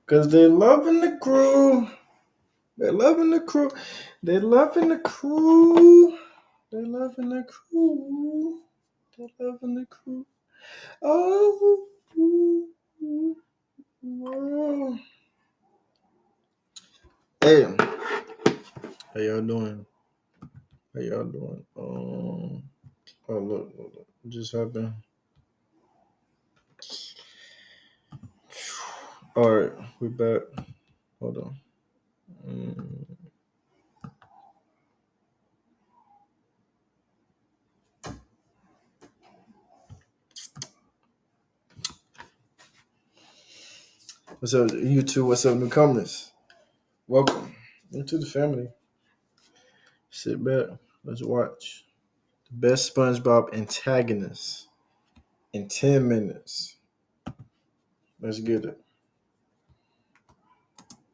Cause they loving the crew. They loving the crew. They loving the crew. They loving the crew. They loving the crew. Oh, ooh, ooh, ooh. Hey, how y'all doing? How y'all doing? Oh look, what just happened. All right, we back. Hold on. Mm. What's up, you two? What's up, newcomers? Welcome into the family. Sit back. Let's watch the best SpongeBob antagonist in 10 minutes. Let's get it.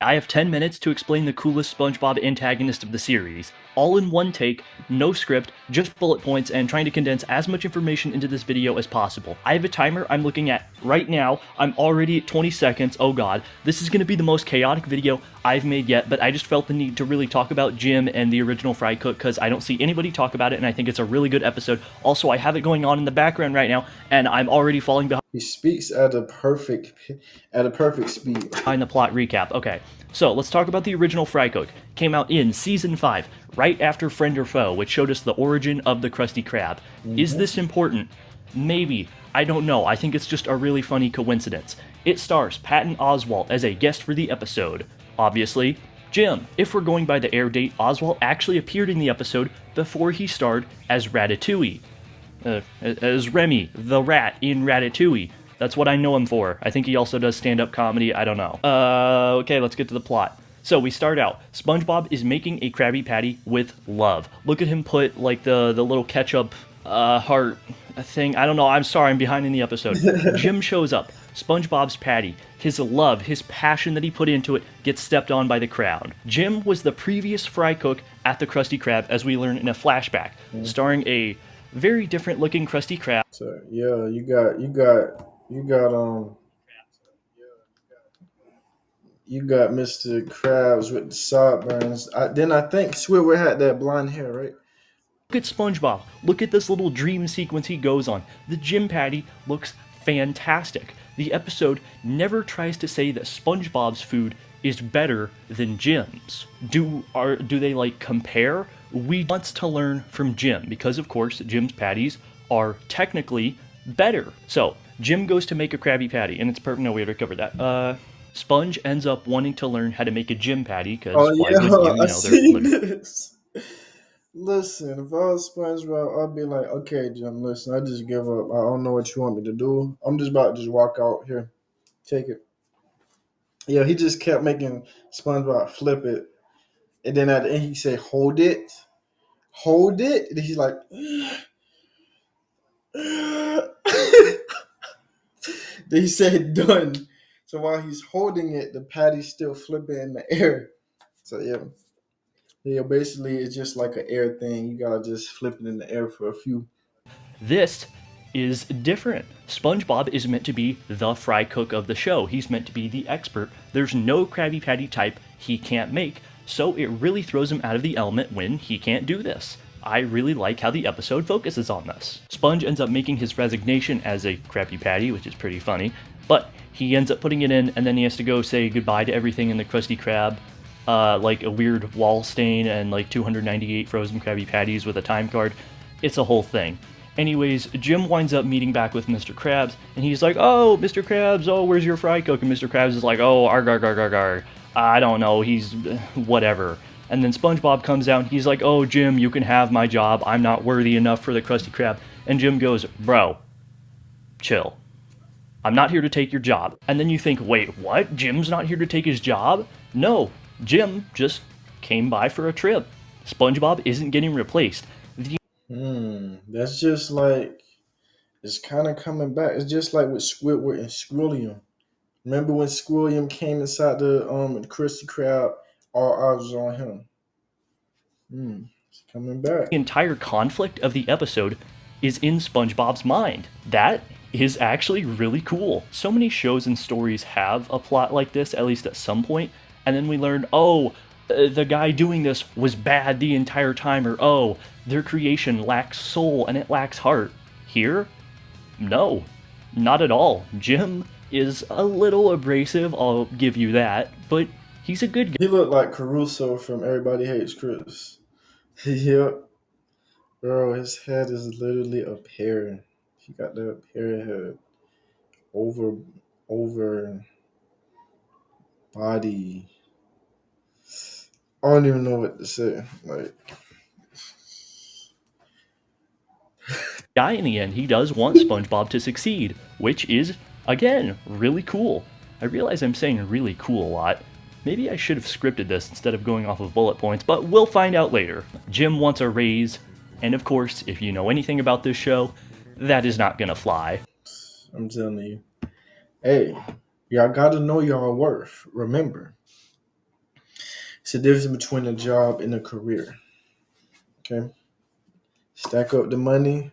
I have 10 minutes to explain the coolest SpongeBob antagonist of the series, all in one take, no script, just bullet points, and trying to condense as much information into this video as possible. I have a timer I'm looking at right now. I'm already at 20 seconds. Oh god. This is going to be the most chaotic video I've made yet, but I just felt the need to really talk about Jim and the original Frycook because I don't see anybody talk about it, and I think it's a really good episode. Also, I have it going on in the background right now, and I'm already falling behind. He speaks at a perfect speed. Behind the plot recap. Okay, so let's talk about the original Frycook. Came out in Season 5, right after Friend or Foe, which showed us the origin of the Krusty Krab. Is this important? Maybe. I don't know. I think it's just a really funny coincidence. It stars Patton Oswalt as a guest for the episode. Obviously, Jim. If we're going by the air date, Oswalt actually appeared in the episode before he starred as Ratatouille. As Remy, the rat in Ratatouille. That's what I know him for. I think he also does stand-up comedy. I don't know. Okay, let's get to the plot. So we start out. SpongeBob is making a Krabby Patty with love. Look at him put like the little ketchup heart thing. I don't know. I'm sorry. I'm behind in the episode. Jim shows up. SpongeBob's patty. His love, his passion that he put into it gets stepped on by the crowd. Jim was the previous Frycook at the Krusty Krab, as we learn in a flashback, starring a very different looking Krusty Krab. So yeah, you got Mr. Krabs with the sideburns. Then I think Squidward had that blonde hair, right? Look at SpongeBob. Look at this little dream sequence he goes on. The Jim patty looks fantastic. The episode never tries to say that SpongeBob's food is better than Jim's. Do they like compare? We want to learn from Jim because of course Jim's patties are technically better. So Jim goes to make a Krabby Patty, and it's perfect. No, we already covered that. Sponge ends up wanting to learn how to make a Jim Patty Oh because why wouldn't you? yeah, I You know, they're see literally. this. Listen, if I was SpongeBob, I'd be like, okay, Jim, listen, I just give up. I don't know what you want me to do. I'm just about to just walk out here. Take it. Yeah, he just kept making SpongeBob flip it. And then at the end he said, hold it. Hold it. And he's like then he said done. So while he's holding it, the patty's still flipping in the air. So yeah. Yeah, basically it's just like an air thing. You gotta just flip it in the air for a few. This is different. SpongeBob is meant to be the Frycook of the show. He's meant to be the expert. There's no Krabby Patty type he can't make, so it really throws him out of the element when he can't do this. I really like how the episode focuses on this. Sponge ends up making his resignation as a Krabby Patty, which is pretty funny, but he ends up putting it in, and then he has to go say goodbye to everything in the Krusty Krab, like a weird wall stain and like 298 frozen Krabby Patties with a time card. It's a whole thing. Anyways, Jim winds up meeting back with Mr. Krabs, and he's like, "Oh, Mr. Krabs, oh, where's your Frycook?" And Mr. Krabs is like, "Oh, arg, arg, arg, arg, arg. I don't know, he's whatever." And then SpongeBob comes out, and he's like, "Oh, Jim, you can have my job. I'm not worthy enough for the Krusty Krab." And Jim goes, "Bro, chill. I'm not here to take your job." And then you think, wait, what? Jim's not here to take his job? No, Jim just came by for a trip. SpongeBob isn't getting replaced. That's just like it's kind of coming back. It's just like with Squidward and Squilliam. Remember when Squilliam came inside the Krusty Krab? All eyes was on him. It's coming back. The entire conflict of the episode is in SpongeBob's mind. That is actually really cool. So many shows and stories have a plot like this, at least at some point, and then we learn, oh, the guy doing this was bad the entire time, or oh, their creation lacks soul and it lacks heart. Here, no, not at all. Jim is a little abrasive, I'll give you that, but he's a good guy. He looked like Caruso from Everybody Hates Chris. Yep. Bro, his head is literally a pear. He got that pear head over over body. I don't even know what to say. Like, Guy in the end, he does want SpongeBob to succeed, which is, again, really cool. I realize I'm saying really cool a lot. Maybe I should have scripted this instead of going off of bullet points, but we'll find out later. Jim wants a raise, and of course, if you know anything about this show, that is not gonna fly. I'm telling you. Hey, y'all gotta know y'all worth. Remember, it's the difference between a job and a career. Okay? Stack up the money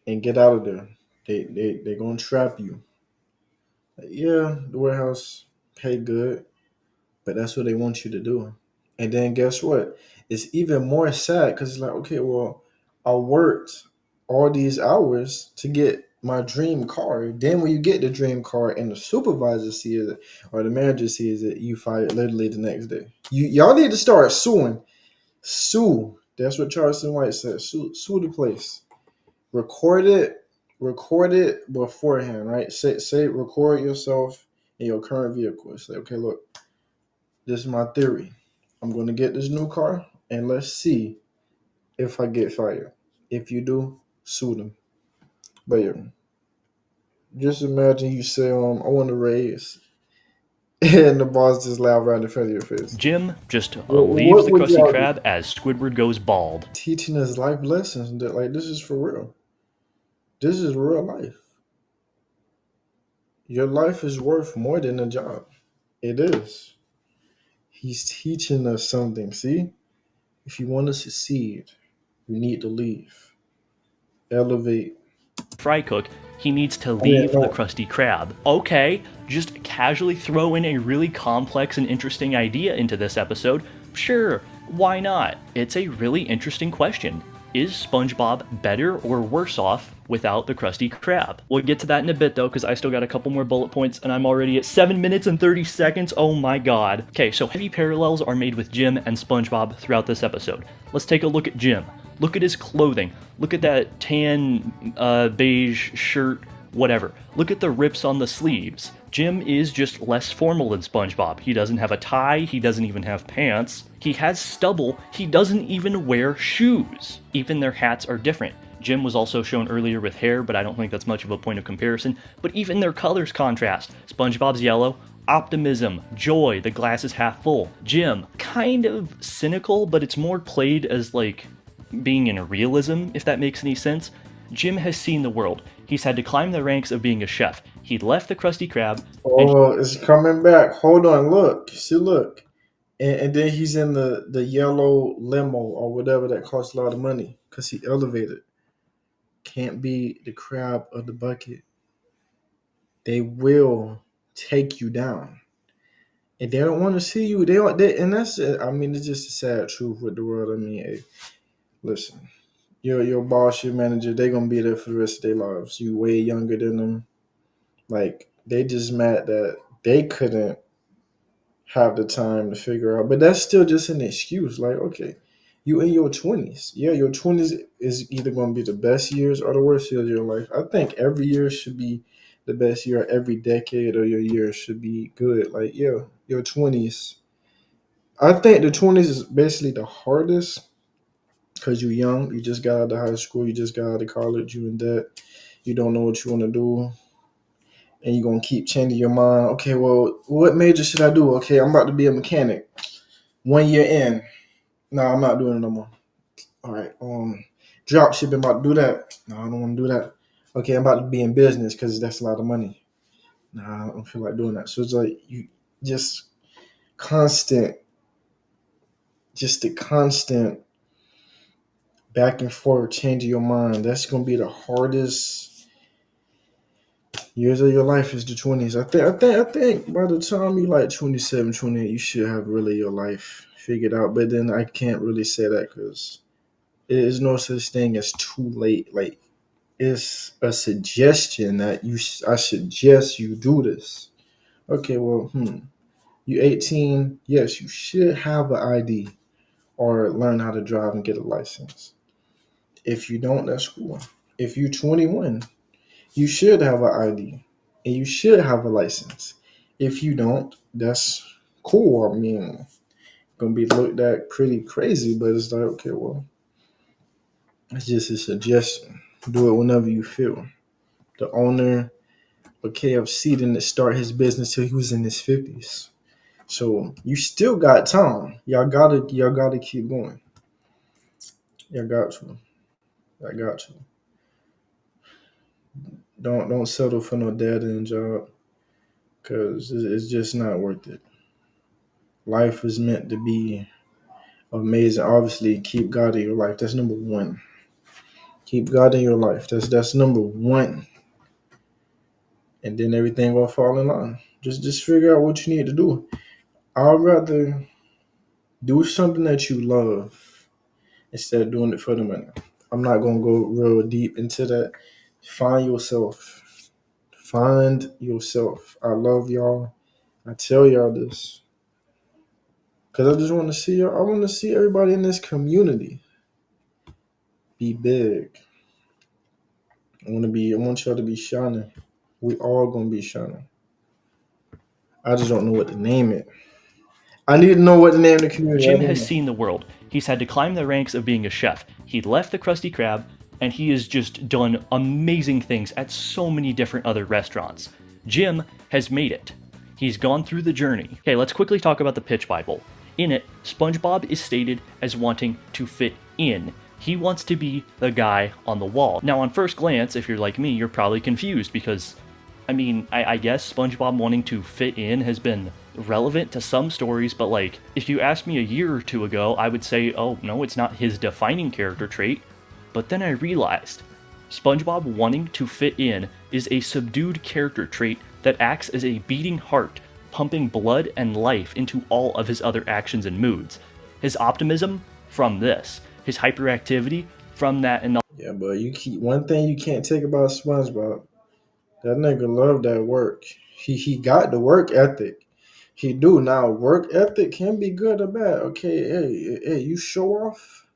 and get out of there. They gonna trap you. Like, yeah, the warehouse pay good, but that's what they want you to do. And then guess what? It's even more sad because it's like, okay, well, I worked all these hours to get my dream car. Then when you get the dream car and the supervisor sees it or the manager sees it, you fired literally the next day. Y'all need to start suing. Sue. That's what Charleston White said. Sue the place. Record it. Record it beforehand, right? Say record yourself in your current vehicle. Say, okay, look, this is my theory. I'm going to get this new car, and let's see if I get fired. If you do, sue them. But yeah, just imagine you say, I want to raise, and the boss just laugh right in front of your face. Jim just leaves What the would Krusty y'all do? Krab as Squidward goes bald. Teaching us life lessons that, like, this is for real. This is real life. Your life is worth more than a job. It is. He's teaching us something. See, if you want to succeed, you need to leave, elevate. Frycook, he needs to I mean, leave the no, Krusty Krab. Okay, just casually throw in a really complex and interesting idea into this episode. Sure, why not? It's a really interesting question. Is SpongeBob better or worse off without the Krusty Krab? We'll get to that in a bit though, because I still got a couple more bullet points and I'm already at 7 minutes and 30 seconds. Oh my god. Okay, so heavy parallels are made with Jim and SpongeBob throughout this episode. Let's take a look at Jim. Look at his clothing. Look at that tan beige shirt, whatever. Look at the rips on the sleeves. Jim is just less formal than SpongeBob. He doesn't have a tie, he doesn't even have pants. He has stubble, he doesn't even wear shoes. Even their hats are different. Jim was also shown earlier with hair, but I don't think that's much of a point of comparison. But even their colors contrast. SpongeBob's yellow, optimism, joy, the glass is half full. Jim, kind of cynical, but it's more played as like being in realism, if that makes any sense. Jim has seen the world. He's had to climb the ranks of being a chef. He left the Krusty Krab, and oh, it's coming back. Hold on, look. See, look. And then he's in the yellow limo or whatever that costs a lot of money because he elevated. Can't be the crab or the bucket. They will take you down. And they don't want to see you. They don't. And that's it. I mean, it's just a sad truth with the world. I mean, hey, listen, your boss, your manager, they're gonna be there for the rest of their lives. You way younger than them. Like they just mad that they couldn't have the time to figure out. But that's still just an excuse. Like, okay, you in your 20s. Yeah, your 20s is either going to be the best years or the worst years of your life. I think every year should be the best year. Every decade of your year should be good. Like, yeah, your 20s. I think the 20s is basically the hardest because you're young. You just got out of high school. You just got out of college. You in debt. You don't know what you want to do. And you're going to keep changing your mind. Okay, well, what major should I do? Okay, I'm about to be a mechanic. 1 year in, no, I'm not doing it no more. All right, drop shipping, about to do that. No, I don't want to do that. Okay, I'm about to be in business because that's a lot of money. No, I don't feel like doing that. So it's like you just constant, just the constant back and forth changing your mind. That's gonna be the hardest Years of your life is the 20s. I think by the time you like 27, 28, you should have really your life figured out. But then I can't really say that because there is no such thing as too late. Like, it's a suggestion that I suggest you do this. Okay, well, you 18. Yes, you should have an ID or learn how to drive and get a license. If you don't, that's cool. If you're 21, you should have an ID and you should have a license. If you don't, that's cool. I mean, gonna be looked at pretty crazy, but it's like, okay, well, it's just a suggestion. Do it whenever you feel. The owner of KFC didn't start his business till he was in his 50s. So you still got time. Y'all gotta keep going. Y'all got to. I got to. Don't settle for no dead end job because it's just not worth it. Life is meant to be amazing. Obviously, keep God in your life. That's number one. Keep God in your life. That's number one. And then everything will fall in line. Just figure out what you need to do. I'd rather do something that you love instead of doing it for the money. I'm not gonna go real deep into that. Find yourself. Find yourself. I love y'all. I tell y'all this because I just want to see y'all. I want to see everybody in this community be big. I want y'all to be shining. We all gonna be shining. I just don't know what to name it. I need to know what to name the community. I Jim don't has know. seen the world. He's had to climb the ranks of being a chef. He left the Krusty Krab, and he has just done amazing things at so many different other restaurants. Jim has made it. He's gone through the journey. Okay, let's quickly talk about the pitch Bible. In it, SpongeBob is stated as wanting to fit in. He wants to be the guy on the wall. Now, on first glance, if you're like me, you're probably confused because I guess SpongeBob wanting to fit in has been relevant to some stories, but like, if you asked me a year or two ago, I would say, oh, no, it's not his defining character trait. But then I realized SpongeBob wanting to fit in is a subdued character trait that acts as a beating heart, pumping blood and life into all of his other actions and moods. His optimism from this, his hyperactivity from that, and Yeah, but you keep one thing you can't take about SpongeBob. That nigga love that work. He got the work ethic. He do now. Work ethic can be good or bad. Okay, hey, you show off.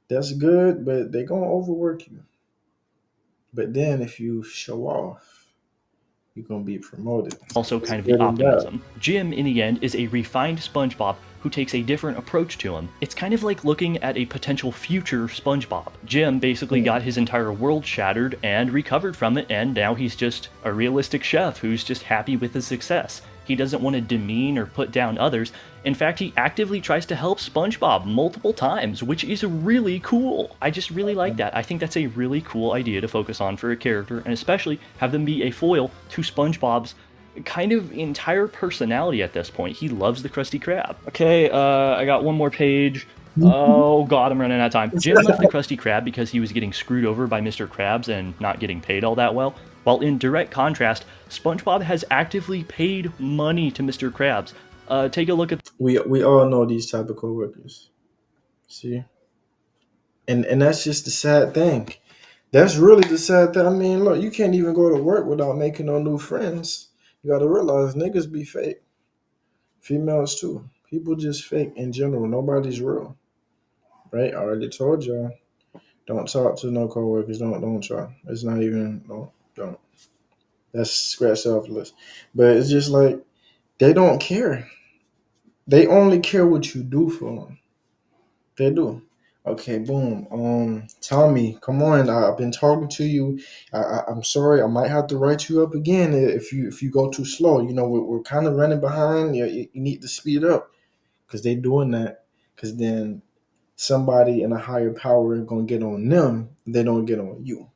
That's good, but they gonna overwork you. But then if you show off, you're gonna be promoted. also It's kind of the good and bad. optimism. Jim, in the end, is a refined SpongeBob who takes a different approach to him. It's kind of like looking at a potential future SpongeBob. Jim basically Hmm. got his entire world shattered and recovered from it, and now he's just a realistic chef who's just happy with his success. He doesn't want to demean or put down others. In fact, he actively tries to help SpongeBob multiple times, which is really cool. I just really like that. I think that's a really cool idea to focus on for a character, and especially have them be a foil to SpongeBob's kind of entire personality at this point. He loves the Krusty Krab. Okay, I got one more page. Oh god, I'm running out of time. Jim left the Krusty Krab because he was getting screwed over by Mr. Krabs and not getting paid all that well. While in direct contrast, SpongeBob has actively paid money to Mr. Krabs. Take a look at We all know these type of coworkers. See, and that's just the sad thing. That's really the sad thing. I mean, look, you can't even go to work without making no new friends. You got to realize niggas be fake. Females too. People just fake in general. Nobody's real, right? I already told y'all. Don't talk to no coworkers. Don't try. It's not even don't. That's scratch off the list. But it's just like they don't care. They only care what you do for them. They do. Okay, boom. Tommy, come on. I've been talking to you. I'm sorry. I might have to write you up again if you go too slow. You know, we're kind of running behind. You need to speed up because they doing that. Because then somebody in a higher power is gonna get on them. They don't get on you.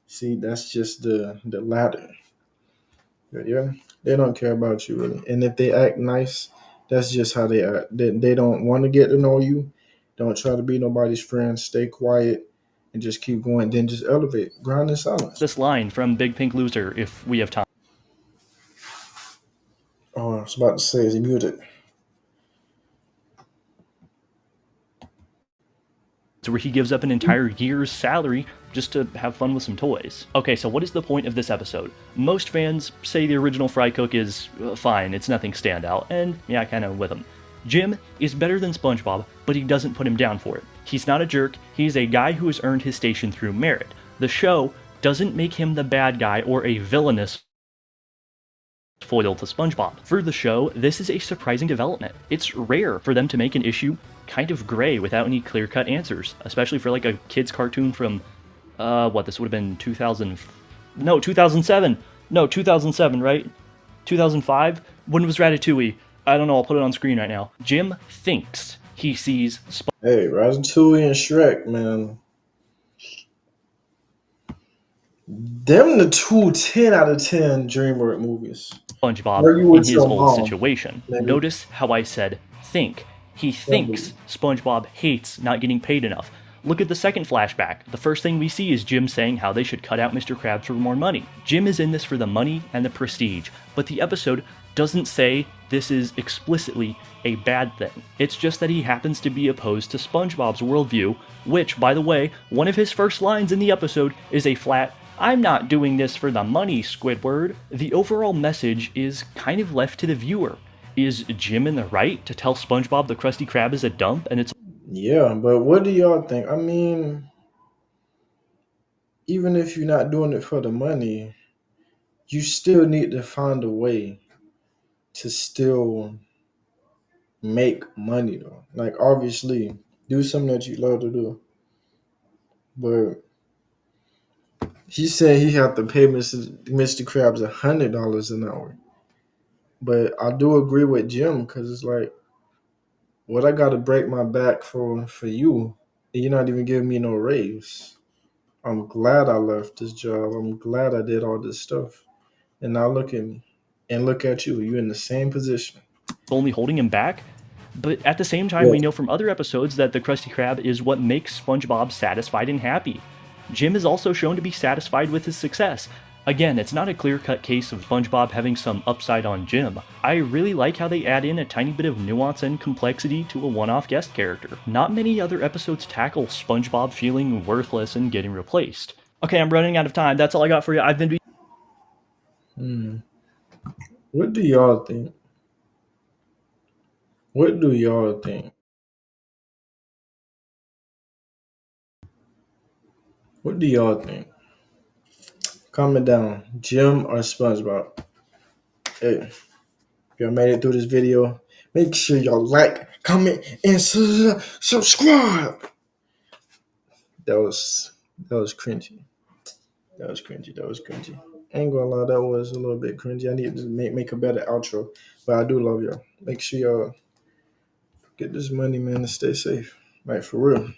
See, that's just the ladder. Yeah, they don't care about you really. And if they act nice, that's just how they act. They don't want to get to know you. Don't try to be nobody's friend. Stay quiet and just keep going. Then just elevate. Grind in silence. this line from Big Pink Loser if we have time. was about to say, is he muted? where he gives up an entire year's salary just to have fun with some toys. Okay, so what is the point of this episode? Most fans say the original Frycook is fine, it's nothing standout, and yeah, I kind of with him. Jim is better than SpongeBob, but he doesn't put him down for it. He's not a jerk, he's a guy who has earned his station through merit. The show doesn't make him the bad guy or a villainous foil to SpongeBob. For the show, this is a surprising development. It's rare for them to make an issue kind of gray without any clear-cut answers, especially for like a kid's cartoon from, this would have been 2007. No, 2007, right? 2005? When was Ratatouille? I don't know, I'll put it on screen right now. Jim thinks he sees Hey, Ratatouille and Shrek, man. Them the two 10 out of 10 DreamWorks movies. SpongeBob Argue in with his your old mom, situation. maybe. Notice how I said think. He thinks SpongeBob hates not getting paid enough. Look at the second flashback. The first thing we see is Jim saying how they should cut out Mr. Krabs for more money. Jim is in this for the money and the prestige, but the episode doesn't say this is explicitly a bad thing. It's just that he happens to be opposed to SpongeBob's worldview, which, by the way, one of his first lines in the episode is a flat, "I'm not doing this for the money, Squidward." The overall message is kind of left to the viewer. Is Jim in the right to tell SpongeBob the Krusty Krab is a dump and it's Yeah, but what do y'all think? I mean, even if you're not doing it for the money, you still need to find a way to still make money though. Like obviously, do something that you love to do. But he said he had to pay Mr. Krabs $100 an hour. But I do agree with Jim because it's like, what I got to break my back for you, and you're not even giving me no raise. I'm glad I left this job. I'm glad I did all this stuff. And now look at me, and look at you. You're in the same position. only holding him back? But at the same time, Yeah. we know from other episodes that the Krusty Krab is what makes SpongeBob satisfied and happy. Jim is also shown to be satisfied with his success. Again, it's not a clear-cut case of SpongeBob having some upside on Jim. I really like how they add in a tiny bit of nuance and complexity to a one-off guest character. Not many other episodes tackle SpongeBob feeling worthless and getting replaced. Okay, I'm running out of time. That's all I got for you. I've been What do y'all think? What do y'all think? What do y'all think? Comment down, Jim or SpongeBob. Hey, if y'all made it through this video, make sure y'all like, comment, and subscribe. That was cringy. That was cringy. That was cringy. Ain't gonna lie, that was a little bit cringy. I need to make a better outro. But I do love y'all. Make sure y'all get this money, man, and stay safe. Like for real.